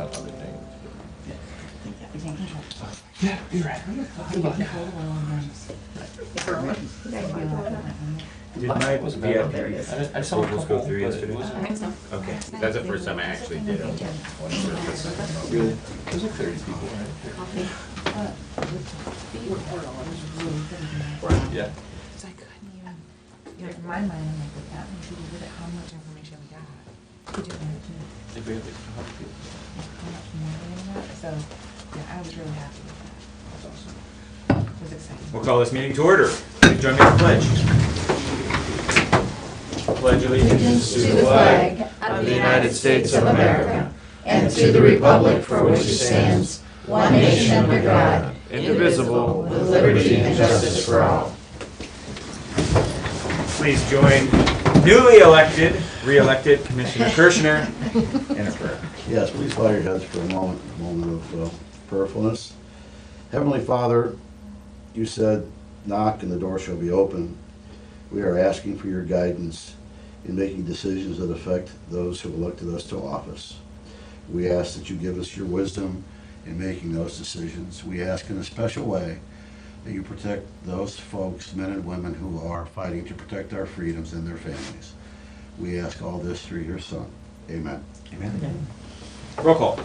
have other things. Yeah, you're right. Good luck. Did my VIP I saw a approvals couple, go through but it yesterday? wasn't- I think so. Okay, that's the first time I actually did it. Really? There's like 30 people, right? Yeah. So I couldn't even, in my mind, I'm like, with that many people, look at how much information we got. Could you imagine If we have like 100 people. how much more than that? So, yeah, I was really happy with that. That's awesome. It was exciting. We'll call this meeting to order. Please join me in the pledge. Pledge allegiance To the flag of the United States of America and to the republic for which it stands, one nation under God, indivisible, with liberty and justice for all. Please join newly elected, re-elected Commissioner Kirshner in a prayer. Yes, please bow your heads for a moment of prayerfulness. Heavenly Father, you said, knock and the door shall be open. We are asking for your guidance in making decisions that affect those who elected us to office. We ask that you give us your wisdom in making those decisions. We ask in a special way that you protect those folks, men and women, who are fighting to protect our freedoms and their families. We ask all this through your Son. Amen. Amen. Roll call.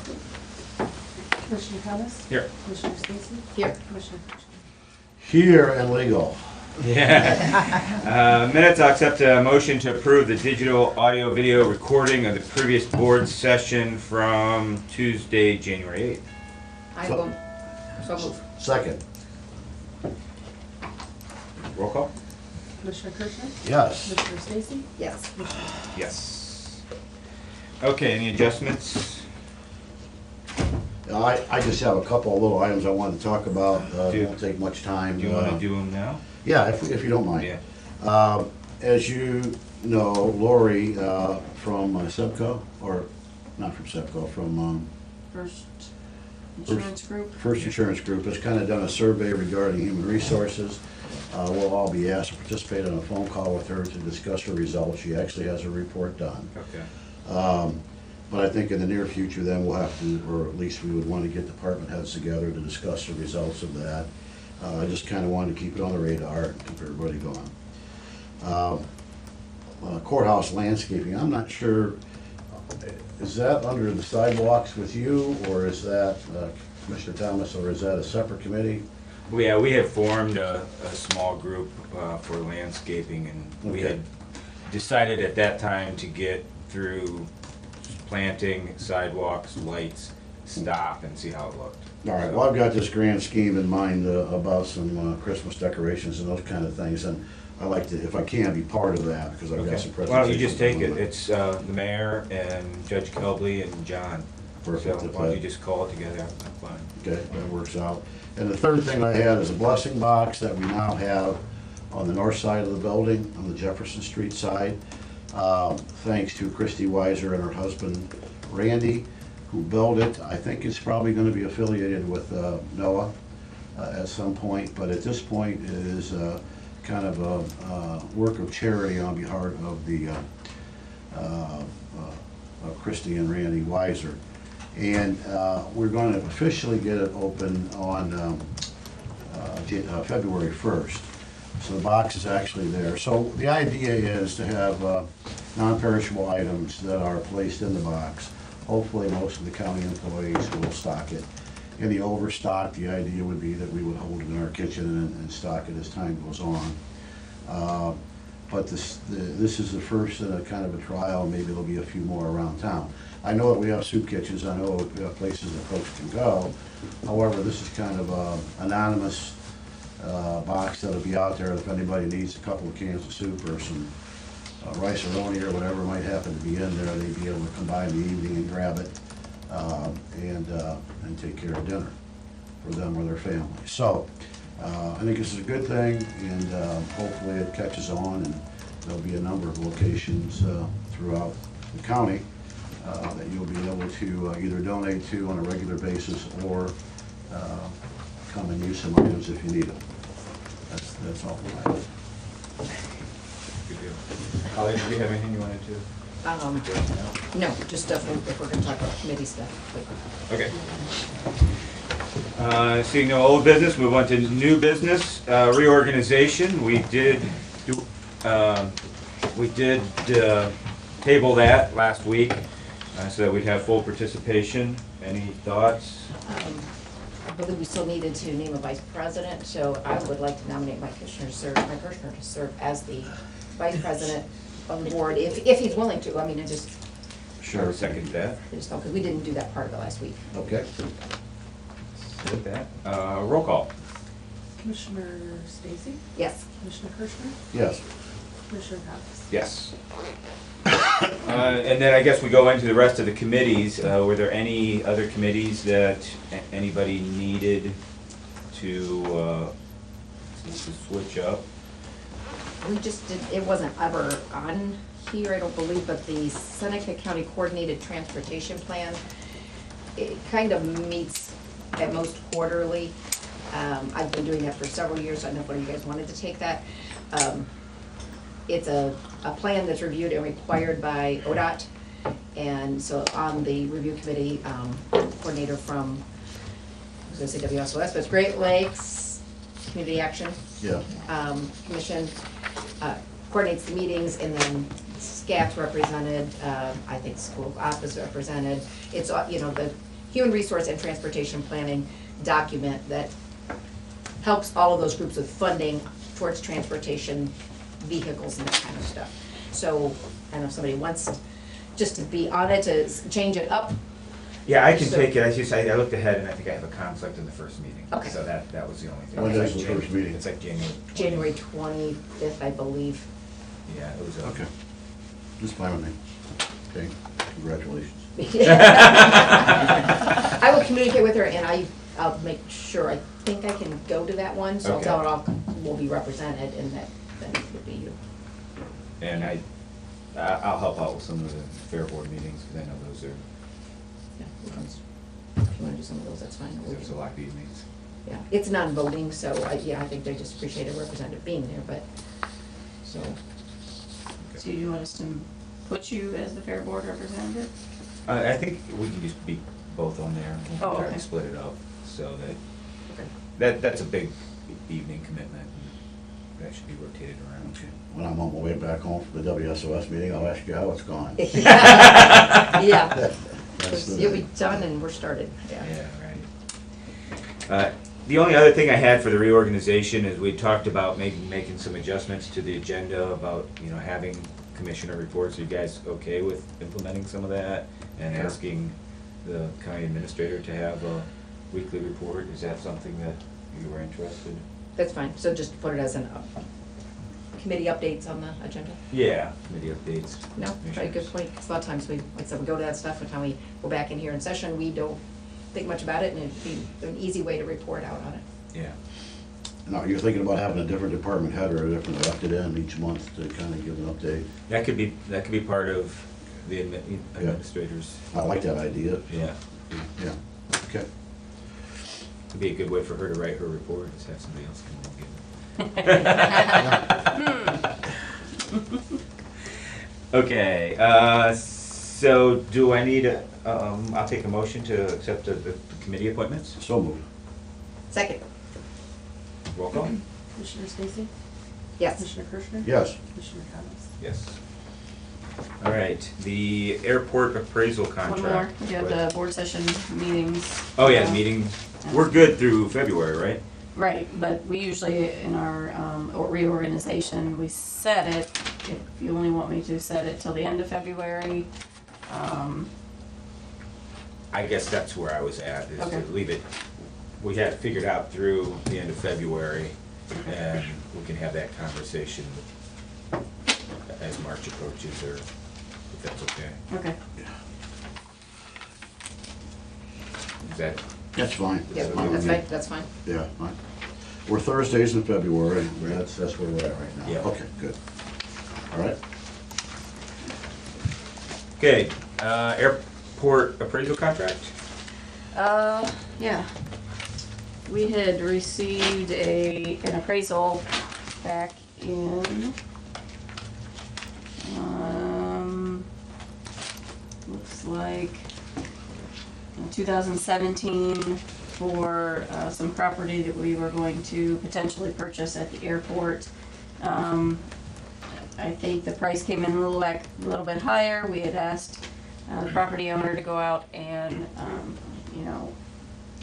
Commissioner Thomas? Here. Commissioner Stacy? Here. Commissioner Kuchar? Here and legal. Yeah. Minutes, I'll accept a motion to approve the digital audio video recording of the previous board session from Tuesday, January 8th. I So- will, so move. Second. Roll call? Commissioner Kuchar? Yes. Commissioner Stacy? Yes. Commissioner Kuchar? Yes. Okay, any adjustments? I just have a couple of little items I wanted to talk about. It Do- won't take much time. Do you want to do them now? Yeah, if you don't mind. Yeah. As you know, Lori from SEPCO, or not from SEPCO, from First Insurance Group? First Insurance Group, has kind of done a survey regarding human resources. We'll all be asked to participate in a phone call with her to discuss her results. She actually has a report done. Okay. But I think in the near future, then we'll have to, or at least we would want to get department heads together to discuss the results of that. I just kind of wanted to keep it on the radar and keep everybody going. Courthouse landscaping, I'm not sure, is that under the sidewalks with you, or is that Commissioner Thomas, or is that a separate committee? Well, yeah, we have formed a small group for landscaping, and we Okay. had decided at that time to get through planting, sidewalks, lights, stop, and see how it looked. All right, well, I've got this grand scheme in mind about some Christmas decorations and those kind of things, and I like to, if I can, be part of that, because I've Okay. got some presentations. Why don't you just take it? on It's the mayor and Judge Kelbley and John. Perfect. So why don't you just call it together? I'm fine. Okay, that works out. And the third thing I had is a blessing box that we now have on the north side of the building, on the Jefferson Street side. Thanks to Christy Weiser and her husband Randy, who built it. I think it's probably going to be affiliated with NOAA at some point, but at this point it is kind of a work of charity on behalf of the Christy and Randy Weiser. And we're going to officially get it open on February 1st. So the box is actually there. So the idea is to have non-perishable items that are placed in the box. Hopefully most of the county employees will stock it. Any overstock, the idea would be that we would hold it in our kitchen and stock it as time goes on. But this is the first kind of a trial. Maybe there'll be a few more around town. I know that we have soup kitchens. I know we have places that folks can go. However, this is kind of an anonymous box that'll be out there if anybody needs a couple of cans of soup or some rice-a-roni or whatever might happen to be in there. They'd be able to come by in the evening and grab it and take care of dinner for them or their family. So I think this is a good thing, and hopefully it catches on, and there'll be a number of locations throughout the county that you'll be able to either donate to on a regular basis or come and use some items if you need them. That's all I have. Good deal. Holly, did you have anything you wanted to? No, just stuff if we're gonna talk about committee stuff. Okay. Seeing no old business, move on to new business, reorganization. We did table that last week so that we'd have full participation. Any thoughts? I believe we still needed to name a vice president, so I would like to nominate Mike Kirshner to serve as the vice president on the board, if he's willing to. I mean, it just, Sure. Second that. because we didn't do that part of it last week. Okay. With that, roll call. Commissioner Stacy? Yes. Commissioner Kirschner? Yes. Commissioner Thomas? Yes. And then I guess we go into the rest of the committees. Were there any other committees that anybody needed to switch up? We just did, it wasn't ever on here, I don't believe, but the Seneca County Coordinated Transportation Plan, it kind of meets at most quarterly. I've been doing that for several years, so I don't know if one of you guys wanted to take that. It's a plan that's reviewed and required by ODOT, and so on the review committee, coordinator from, I was gonna say WSOS, but it's Great Lakes Community Action Yeah. Commission, coordinates the meetings, and then SCAT's represented, I think school office represented. It's, the Human Resource and Transportation Planning document that helps all of those groups with funding towards transportation vehicles and that kind of stuff. So, I don't know if somebody wants just to be on it, to change it up. Yeah, I can So- take it. I looked ahead and I think I have a conflict in the first meeting. Okay. So that was the only thing. When It's is like the first meeting? It's like January. January 25th, I believe. Yeah, it was. Okay. That's fine with me. Okay, congratulations. I will communicate with her, and I'll make sure, I think I can go to that one, so I'll Okay. tell her we'll be represented, and that then it would be you. And I'll help out with some of the fair board meetings, because I know those are, Yeah, if you wanna do some of those, that's fine. there's a lot of evenings. Yeah, it's non-voting, so I think they just appreciate a representative being there, but, so. So you want us to put you as the fair board representative? I think we can just be both on there. and Oh, try okay. to split it up, so Okay. that's a big evening commitment. And that should be rotated around. Okay. When I'm on my way back home from the WSOS meeting, I'll ask you how it's gone. Yeah, That's the- you'll be done and we're started, Yeah, right. The only other thing I had for the reorganization is we talked about maybe making some adjustments to the agenda about, having commissioner reports. Are you guys okay with implementing some of that? And asking the county administrator to have a weekly report? Is that something that you were interested in? that's fine, so just put it as an committee updates on the agenda? Yeah, committee updates. No, very good point, because a lot of times we, like I said, we go to that stuff, and time we go back in here in session, we don't think much about it, and it'd be an easy way to report out on it. Yeah. Now, you're thinking about having a different department head or a different elected end each month to kind of give an update? That could be part of the administrators. I like that idea. Yeah. Yeah, okay. It'd be a good way for her to write her report, is have somebody else come and give it. Okay, so do I need, I'll take a motion to accept the committee appointments. So moved. Second, Roll call? Commissioner Stacy? yes. Commissioner Kirschner? Yes. Commissioner Thomas? Yes. All right, the airport appraisal contract. One more, we have the board session meetings. Oh, yeah, the meeting, we're good through February, right? Right, but we usually, in our reorganization, we set it, if you only want me to set it till the end of February. I guess that's where I was at, is to Okay. leave it, we had it figured out through the end of February, and we can have that conversation as March approaches, or if that's okay. Okay. Is that, That's fine. Yeah, Fine with that's me. fine, that's fine. Yeah, fine. We're Thursdays in February, that's where we're at right now. Yeah. Okay, good. All right. okay, airport appraisal contract? Yeah. We had received an appraisal back in, like 2017 for some property that we were going to potentially purchase at the airport. I think the price came in a little bit higher. We had asked the property owner to go out and,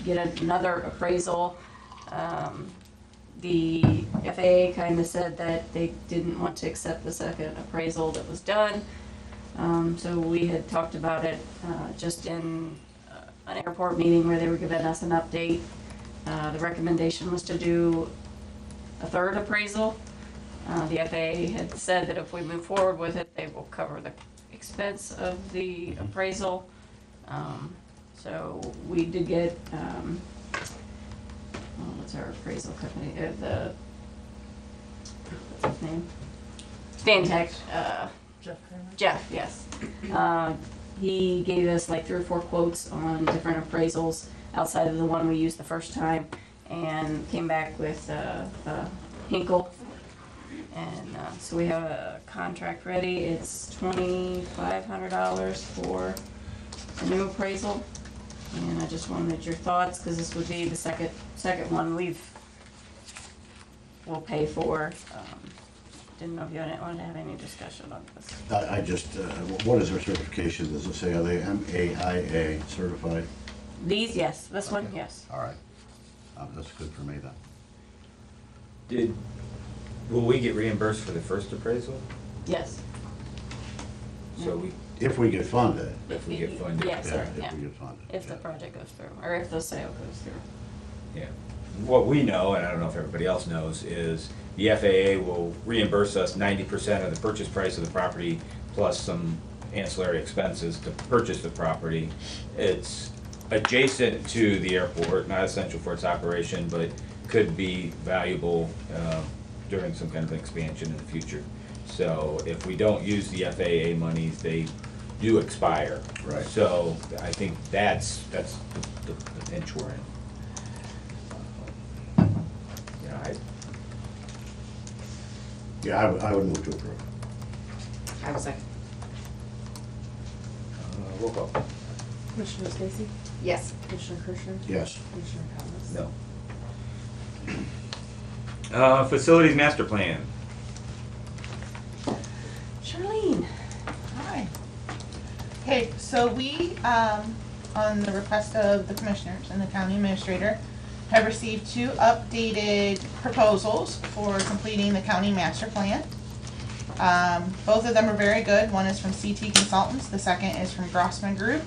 get another appraisal. The FAA kind of said that they didn't want to accept the second appraisal that was done. So we had talked about it just in an airport meeting where they were giving us an update. The recommendation was to do a third appraisal. The FAA had said that if we move forward with it, they will cover the expense of the appraisal. So we did get, what's our appraisal company, what's his name? Stantec, Jeff, yes. He gave us like 3 or 4 quotes on different appraisals outside of the one we used the first time, and came back with Hinkle. And so we have a contract ready. It's $2,500 for a new appraisal. And I just wanted your thoughts, because this would be the second one we'll pay for. Didn't know if you want to have any discussion on this. I just, what is their certification? Does it say, are they MAIA certified? These, yes. This one, yes. All right. That's good for me then. Will we get reimbursed for the first appraisal? Yes. So If we get funded. if we get funded? Yes, Yeah, sir, if yeah. we get funded. If the yeah. project goes through, or if the sale goes through. Yeah. What we know, and I don't know if everybody else knows, is the FAA will reimburse us 90% of the purchase price of the property plus some ancillary expenses to purchase the property. It's adjacent to the airport, not essential for its operation, but could be valuable during some kind of expansion in the future. So if we don't use the FAA monies, they do expire. Right. So I think that's the pinch we're in. Yeah, I would move to approve. I was like, Roll call. Commissioner Stacy? yes. Commissioner Kirschner? Yes. Commissioner Thomas? No. Facilities master plan. Charlene. Hi. Okay, so we, on the request of the commissioners and the county administrator, have received 2 updated proposals for completing the county master plan. Both of them are very good. One is from CT Consultants, the second is from Grossman Group.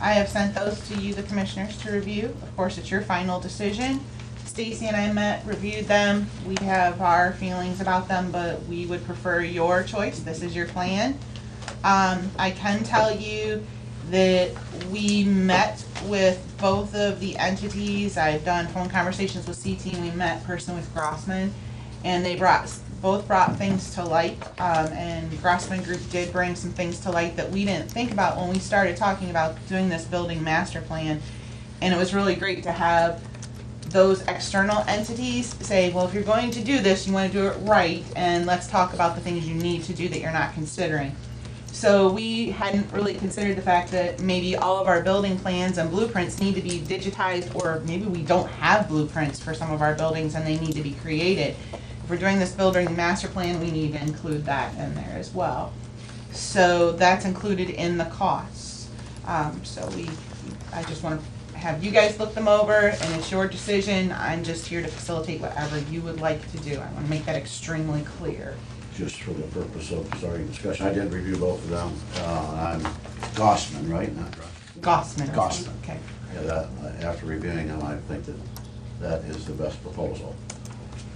I have sent those to you, the commissioners, to review. Of course, it's your final decision. Stacy and I met, reviewed them. We have our feelings about them, but we would prefer your choice. This is your plan. I can tell you that we met with both of the entities. I've done phone conversations with CT, and we met personally with Grossman, and they both brought things to light. And Grossman Group did bring some things to light that we didn't think about when we started talking about doing this building master plan. And it was really great to have those external entities say, well, if you're going to do this, you want to do it right, and let's talk about the things you need to do that you're not considering. So we hadn't really considered the fact that maybe all of our building plans and blueprints need to be digitized, or maybe we don't have blueprints for some of our buildings and they need to be created. If we're doing this building master plan, we need to include that in there as well. So that's included in the costs. I just want to have you guys look them over, and it's your decision. I'm just here to facilitate whatever you would like to do. I want to make that extremely clear. Just for the purpose of starting discussion, I did review both of them. I'm Gossman, right? Not Gossman. Gossman. Okay. Yeah, after reviewing them, I think that is the best proposal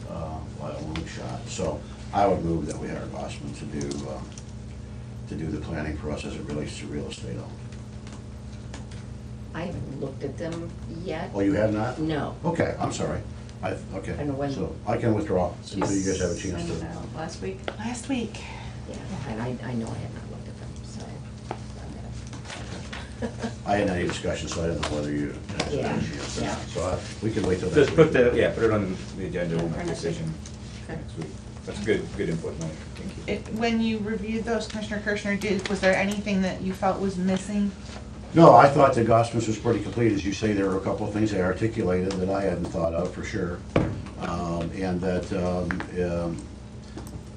by a long shot. So I would move that we hire Gossman to do the planning for us as it relates to real estate owned. I haven't looked at them yet. Oh, you have not? No. Okay, I'm sorry. Okay, I don't know when. so I can withdraw until you guys have a chance Sent it to. out last week. Last week. Yeah, and I know I have not looked at them, so. I hadn't any discussion, so I didn't know whether you had a Yeah, chance or yeah. not. So we can wait till next Just week. put it on the agenda, we'll make a decision Okay. next week. That's good input, Mike, thank you. When you reviewed those, Commissioner Kirschner, was there anything that you felt was missing? No, I thought the Gossamer was pretty complete. As you say, there were a couple of things they articulated that I hadn't thought of for sure. And that,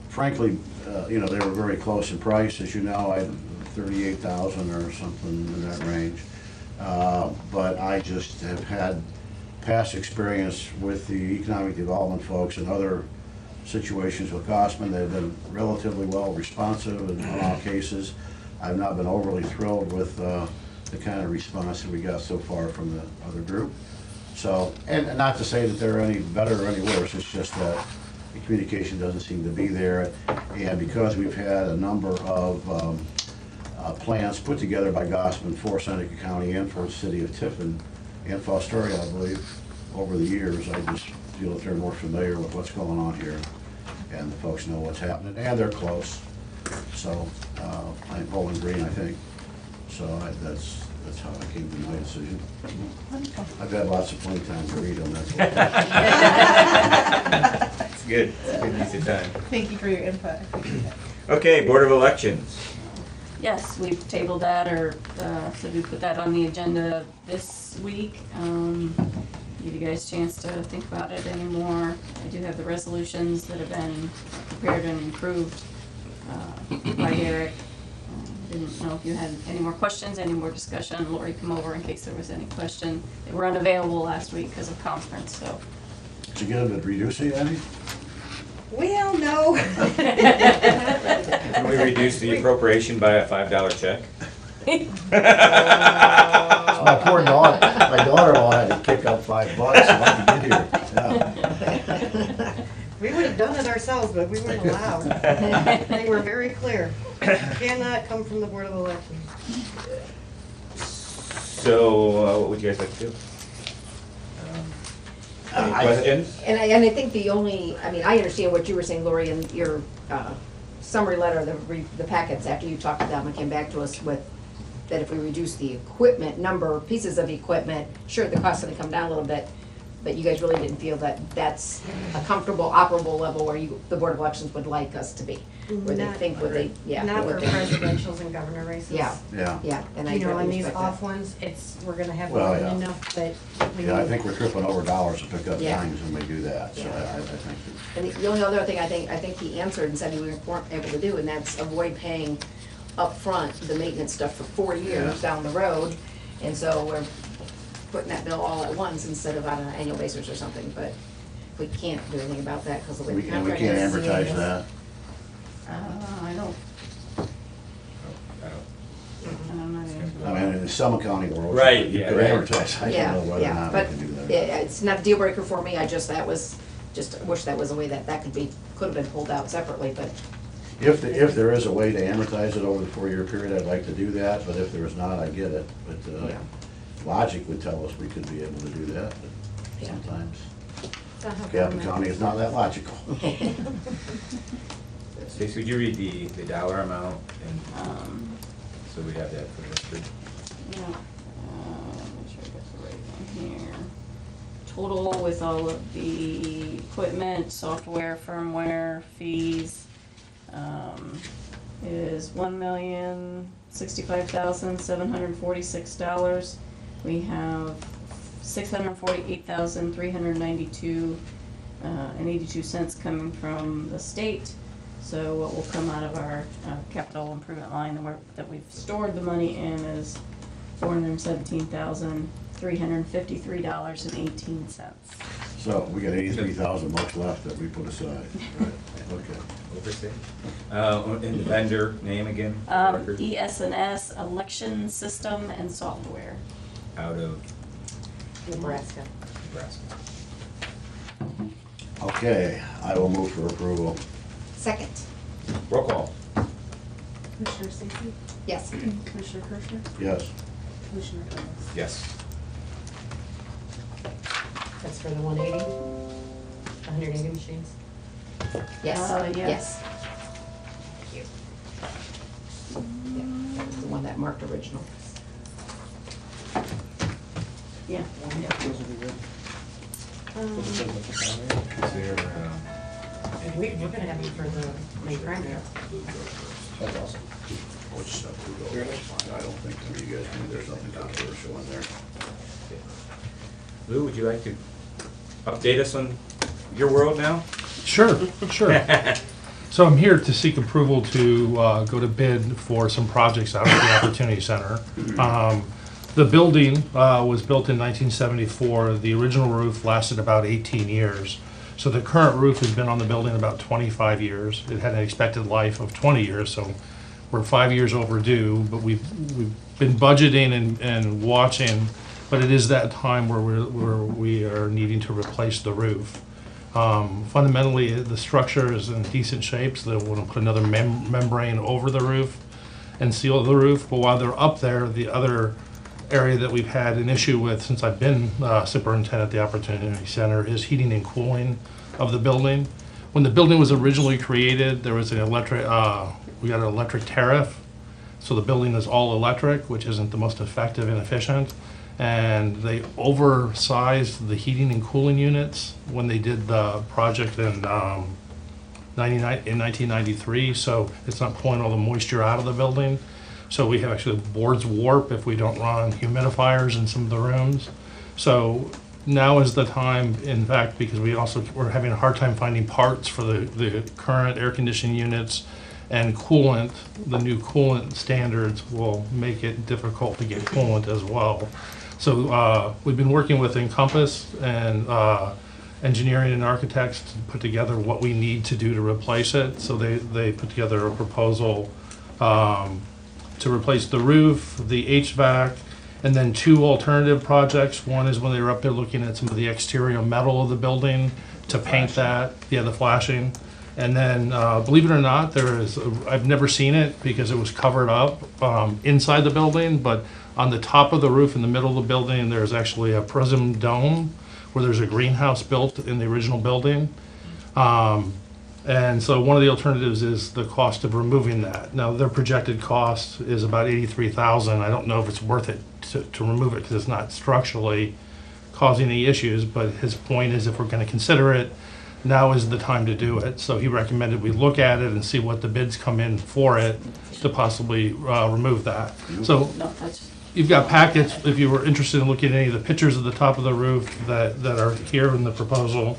frankly, you know, they were very close in price. As you know, I had 38,000 or something in that range. But I just have had past experience with the economic development folks and other situations with Gossman. They've been relatively well responsive in all cases. I've not been overly thrilled with the kind of response that we got so far from the other group. So, and not to say that they're any better or any worse, it's just that the communication doesn't seem to be there. And because we've had a number of plans put together by Gossman for Seneca County and for the city of Tiffin and Fostoria, I believe, over the years, I just feel that they're more familiar with what's going on here, and the folks know what's happening, and they're close. So, I'm Bowling Green, I think. So that's how I came to my decision. I've had lots of playtime to read them, that's all. It's good, it's a good use of time. Thank you for your input. I appreciate it. Okay, Board of Elections. Yes, we've tabled that, or so we put that on the agenda this week. Give you guys a chance to think about it anymore. I do have the resolutions that have been prepared and approved by Eric. Didn't know if you had any more questions, any more discussion. Lori come over in case there was any question. They were unavailable last week because of conference, so. Did you get them to reduce it, Andy? Well, no. Can we reduce the appropriation by a $5 check? My poor daughter, my daughter-in-law had to kick up $5 if I could get here. Yeah. We would have done it ourselves, but we weren't allowed. They were very clear. Cannot come from the Board of Elections. So, what would you guys like to do? Any questions? And I think the only, I mean, I understand what you were saying, Lori, in your summary letter, the packets, after you talked to them and came back to us with, that if we reduce the equipment, number of pieces of equipment, sure, the cost's gonna come down a little bit, but you guys really didn't feel that that's a comfortable, operable level where the Board of Elections would like us to be, where they think what they, yeah. Not for what they- presidentials and governor races. Yeah, Yeah. yeah, and I You know, on really these respect off that. ones, we're gonna have Well, more than yeah. enough, but we Yeah, I need- think we're tripping over dollars to pick up Yeah. times when we do that, so Yeah. I think. And the only other thing I think he answered and said we weren't able to do, and that's avoid paying upfront the maintenance stuff for 4 years Yeah. down the road. And so we're putting that bill all at once instead of on an annual basis or something, but we can't do anything about that because of the way the And we contract can't is. advertise that. I don't, I'm not even. I mean, in some accounting world. Right, You yeah, could right. advertise, I Yeah, don't know whether or yeah, not we but can do that. yeah, it's not a deal breaker for me, I wish that was a way that could have been pulled out separately, but If there is a way to amortize it over the 4-year period, I'd like to do that, but if there is not, I get it. But Yeah. logic would tell us we could be able to do that, but Yeah. sometimes It's not how Captain government- County is not that logical. Stacy, would you read the dollar amount, and so we have that for the record? Yeah, make sure I got the right one here. Total with all of the equipment, software, firmware, fees, is $1,065,746. We have $648,392 and 82 cents coming from the state. So what will come out of our capital improvement line that we've stored the money in is $417,353.18. So we got 83,000 bucks left that we put aside. Right. Okay. Overstate? And the vendor name again? for the record? ES&S Election System and Software. Out of Nebraska. Nebraska. Okay, I will move for approval. second, Roll call. Commissioner Stacy? yes. Commissioner Kirschner? Yes. Commissioner Thomas? Yes. That's for the 180? 180 machines? Yes, Yes. yes. Thank you. Yeah, that was the one that marked original. Yeah. Is there, We're gonna have it for the May primary. That's awesome. Which stuff we go, that's fine, I don't think, I mean, you guys think there's nothing controversial in there. Lou, would you like to update us on your world now? Sure, sure. So I'm here to seek approval to go to bid for some projects out at the Opportunity Center. The building was built in 1974. The original roof lasted about 18 years. So the current roof has been on the building about 25 years. It had an expected life of 20 years, so we're 5 years overdue, but we've been budgeting and watching, but it is that time where we are needing to replace the roof. Fundamentally, the structure is in decent shape, so they want to put another membrane over the roof and seal the roof. But while they're up there, the other area that we've had an issue with since I've been superintendent at the Opportunity Center is heating and cooling of the building. When the building was originally created, there was an we got an electric tariff, so the building is all electric, which isn't the most effective and efficient. And they oversized the heating and cooling units when they did the project in 1993, so it's not pulling all the moisture out of the building. So we have actually boards warp if we don't run humidifiers in some of the rooms. So now is the time, in fact, because we're having a hard time finding parts for the current air conditioning units, and coolant, the new coolant standards will make it difficult to get coolant as well. So we've been working with Encompass and engineering and architects to put together what we need to do to replace it. So they put together a proposal to replace the roof, the HVAC, and then two alternative projects. One is when they were up there looking at some of the exterior metal of the building to paint that, the flashing. And then, believe it or not, I've never seen it because it was covered up inside the building, but on the top of the roof in the middle of the building, there's actually a prism dome where there's a greenhouse built in the original building. And so one of the alternatives is the cost of removing that. Now, their projected cost is about $83,000. I don't know if it's worth it to remove it because it's not structurally causing any issues, but his point is if we're going to consider it, now is the time to do it. So he recommended we look at it and see what the bids come in for it to possibly remove that. So you've got packets, if you were interested in looking at any of the pictures of the top of the roof that are here in the proposal.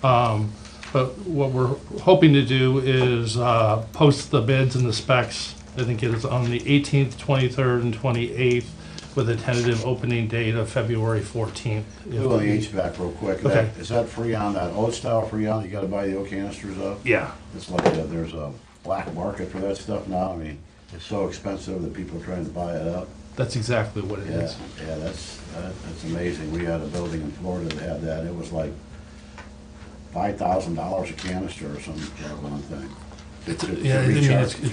But what we're hoping to do is post the bids and the specs. I think it is on the 18th, 23rd, and 28th with a tentative opening date of February 14th. Do on the HVAC real quick. Okay. Is that Freon, that old style Freon, you gotta buy the old canisters of? Yeah. It's like, there's a black market for that stuff now. I mean, it's so expensive that people are trying to buy it up. That's exactly what it Yeah, is. yeah, that's amazing. We had a building in Florida that had that. It was like $5,000 a canister or something for that one thing. It's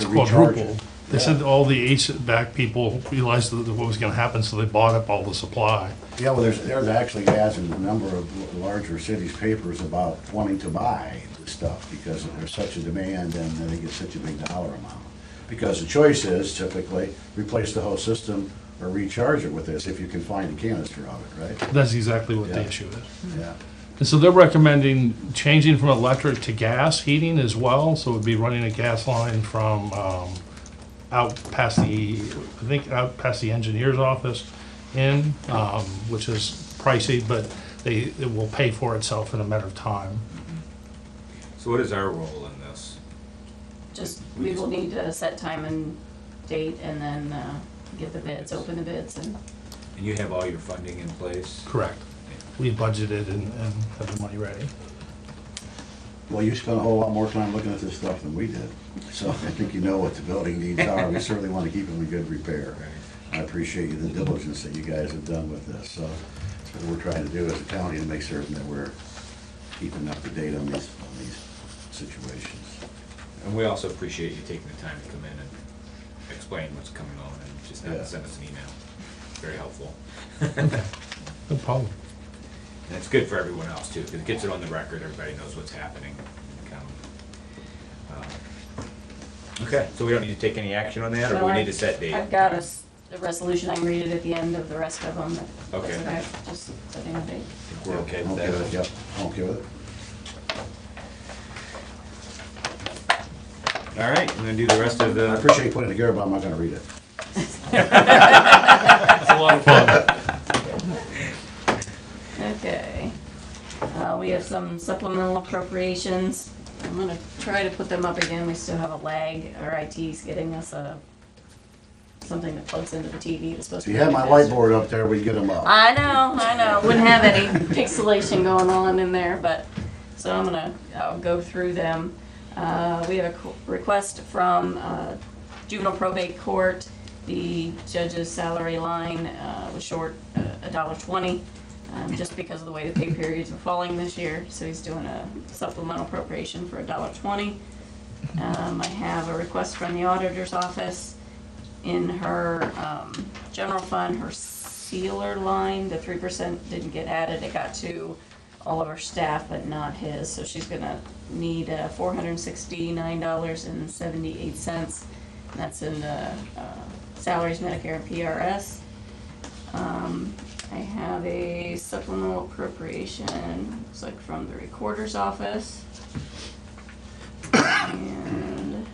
quadruple. They said all the HVAC people realized what was gonna happen, so they bought up all the supply. Yeah, well, there's actually ads in a number of larger cities' papers about wanting to buy this stuff because there's such a demand and they get such a big dollar amount. Because the choice is typically replace the whole system or recharge it with this if you can find a canister of it, right? That's exactly what the Yeah. issue is. Yeah. And so they're recommending changing from electric to gas heating as well, so it would be running a gas line from out past the engineer's office which is pricey, but it will pay for itself in a matter of time. So what is our role in this? Just, we will need to set time and date and then get the bids, open the bids and. And you have all your funding in place? Correct. We budgeted and have the money ready. Well, you spent a whole lot more time looking at this stuff than we did. So I think you know what the building needs are. We certainly want to keep them in good repair. I appreciate the diligence that you guys have done with this. So that's what we're trying to do as a county to make certain that we're keeping up to date on these situations. And we also appreciate you taking the time to come in and explain what's coming on and just not send us an email. Very helpful. No problem. And it's good for everyone else too, because it gets it on the record, everybody knows what's happening in the county. Okay, so we don't need to take any action on that, or do we need to set date? I've got a resolution, I can read it at the end of the rest of them. Okay. Just setting a date. I think we're okay with Okay with it, that? yep, I'm okay with it. All right, I'm gonna do the rest of I the, appreciate you putting it together, but I'm not gonna read it. It's a lot of fun. Okay. We have some supplemental appropriations. I'm gonna try to put them up again. We still have a lag. Our IT's getting us something that plugs into the TV. It's supposed If to you be had my faster. whiteboard up there, we'd get them up. I know. Wouldn't have any pixelation going on in there, but, so I'll go through them. We have a request from juvenile probate court. The judge's salary line was short $1.20, just because of the way the pay periods were falling this year. So he's doing a supplemental appropriation for $1.20. I have a request from the auditor's office. In her general fund, her sealer line, the 3% didn't get added. It got to all of her staff, but not his. So she's gonna need $469.78. That's in salaries, Medicare, and PRS. I have a supplemental appropriation, looks like from the recorder's office. And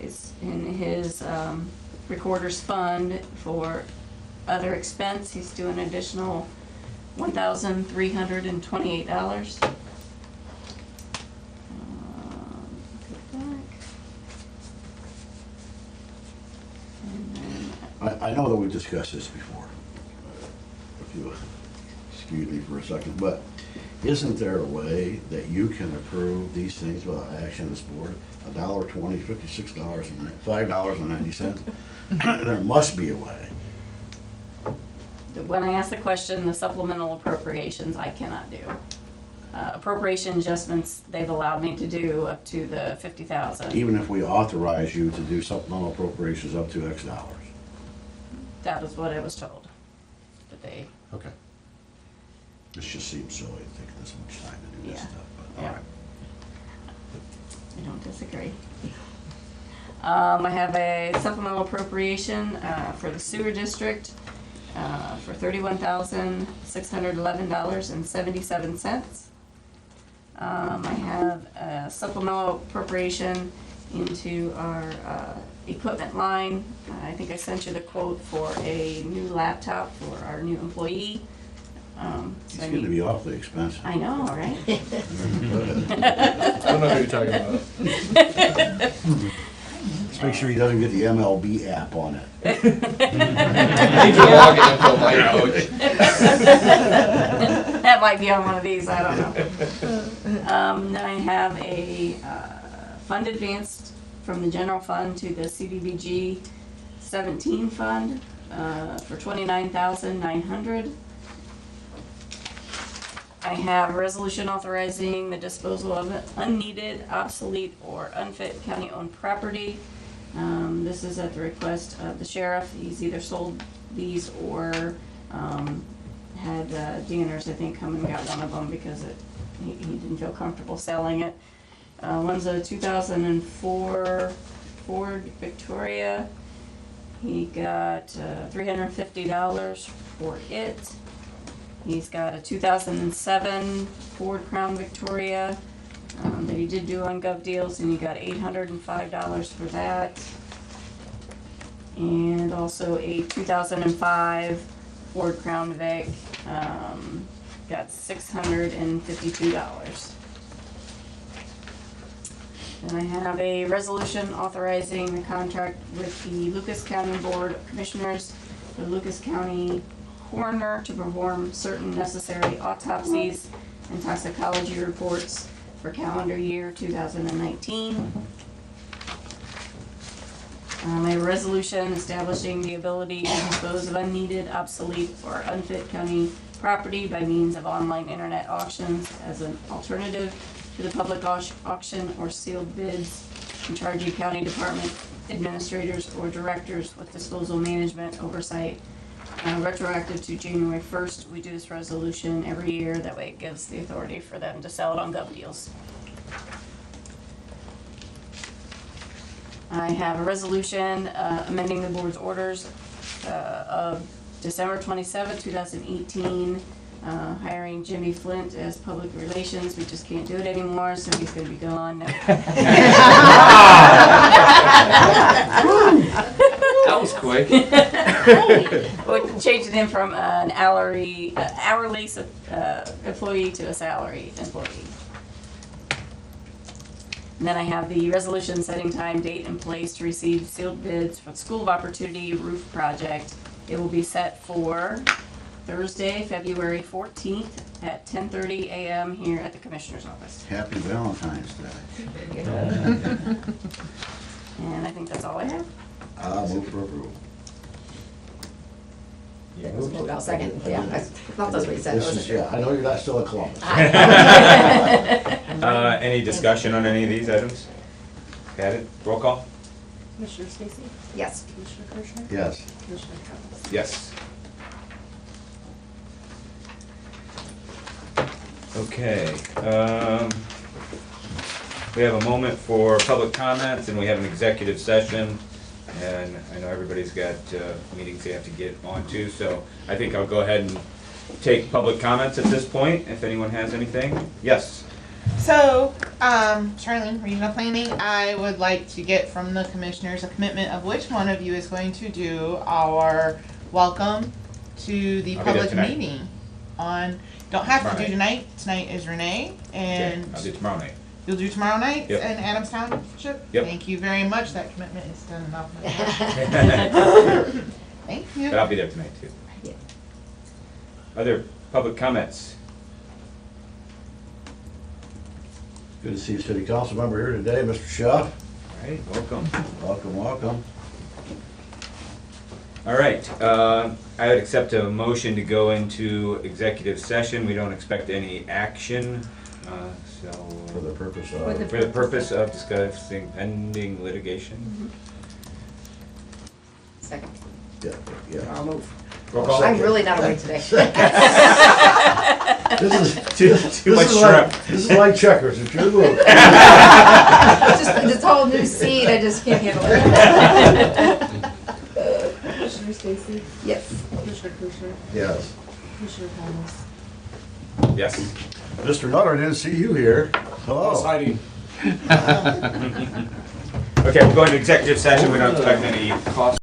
it's in his recorder's fund for other expense. He's doing an additional $1,328. I know that we've discussed this before, if you'll excuse me for a second, but isn't there a way that you can approve these things without action of this board? $1.20, $56, and $5.90? There must be a way. When I ask the question, the supplemental appropriations, I cannot do. Appropriation adjustments, they've allowed me to do up to the $50,000. Even if we authorize you to do supplemental appropriations up to X dollars. That is what I was told. But they, Okay. This just seems silly to take this much time to do this Yeah. stuff, but Yeah. all right. I don't disagree. I have a supplemental appropriation for the sewer district for $31,611.77. I have a supplemental appropriation into our equipment line. I think I sent you the quote for a new laptop for our new employee. It's going to be awfully expensive. I know, right? I don't know who you're talking about. Let's make sure he doesn't get the MLB app on it. I need your login info, my coach. That might be on one of these, I don't know. Then I have a fund advanced from the general fund to the CDBG 17 fund for $29,900. I have a resolution authorizing the disposal of unneeded, obsolete, or unfit county-owned property. This is at the request of the sheriff. He's either sold these or had Danners, I think, come and got one of them because he didn't feel comfortable selling it. One's a 2004 Ford Victoria. He got $350 for it. He's got a 2007 Ford Crown Victoria that he did do on Gov Deals, and he got $805 for that. And also a 2005 Ford Crown Vic, got $652. And I have a resolution authorizing the contract with the Lucas County Board of Commissioners, the Lucas County coroner to perform certain necessary autopsies and toxicology reports for calendar year 2019. A resolution establishing the ability to dispose of unneeded, obsolete, or unfit county property by means of online internet auctions as an alternative to the public auction or sealed bids, and charging county department administrators or directors with disposal management oversight retroactive to January 1st. We do this resolution every year. That way it gives the authority for them to sell it on Gov Deals. I have a resolution amending the board's orders of December 27, 2018 Hiring Jimmy Flint as public relations, we just can't do it anymore, so he's gonna be gone. That was quick. We're changing him from an hourly employee to a salary employee. And then I have the resolution setting time, date, and place to receive sealed bids for the School of Opportunity roof project. It will be set for Thursday, February 14th at 10:30 a.m. here at the Commissioner's office. Happy Valentine's Day. And I think that's all I have. I'll move for approval. I'll second, yeah, I thought that's what you said. This is, yeah, I know you're not still a Columbus. Any discussion on any of these items? Got it? Roll call? Commissioner Stacy? Yes. Commissioner Kirschner? Yes. Commissioner Cummings? Yes. Okay, we have a moment for public comments, and we have an executive session, and I know everybody's got meetings they have to get on to, so I think I'll go ahead and take public comments at this point, if anyone has anything. Yes? So, Charlene, Regional Planning, I would like to get from the commissioners a commitment of which one of you is going to do our welcome to the I'll be there public tonight. meeting on, don't have to Tomorrow do night. tonight, tonight is Renee, and I'll do it tomorrow night. you'll do tomorrow night Yep. in Adams Township? Yep. Thank you very much, that commitment is done enough. Thank you. But I'll be there tonight too. Yeah. Other public comments? Good to see a city council member here today, Mr. Schaaf. All right, welcome. Welcome, welcome. All right, I would accept a motion to go into executive session. We don't expect any action, For so, the purpose of. for the purpose of discussing pending litigation. Second. Yeah, yeah. I'll move. Roll call. I'm really not awake today. This is, Too much shrimp. this is like checkers, it's your move. Just this whole new scene, I just can't handle it. Commissioner Stacy? Yes. Commissioner Kirschner? Yes. Commissioner Cummings? Yes. Mr. Nutter, didn't see you here. Hello. Hiding. Okay, we'll go into executive session. We don't expect any cost.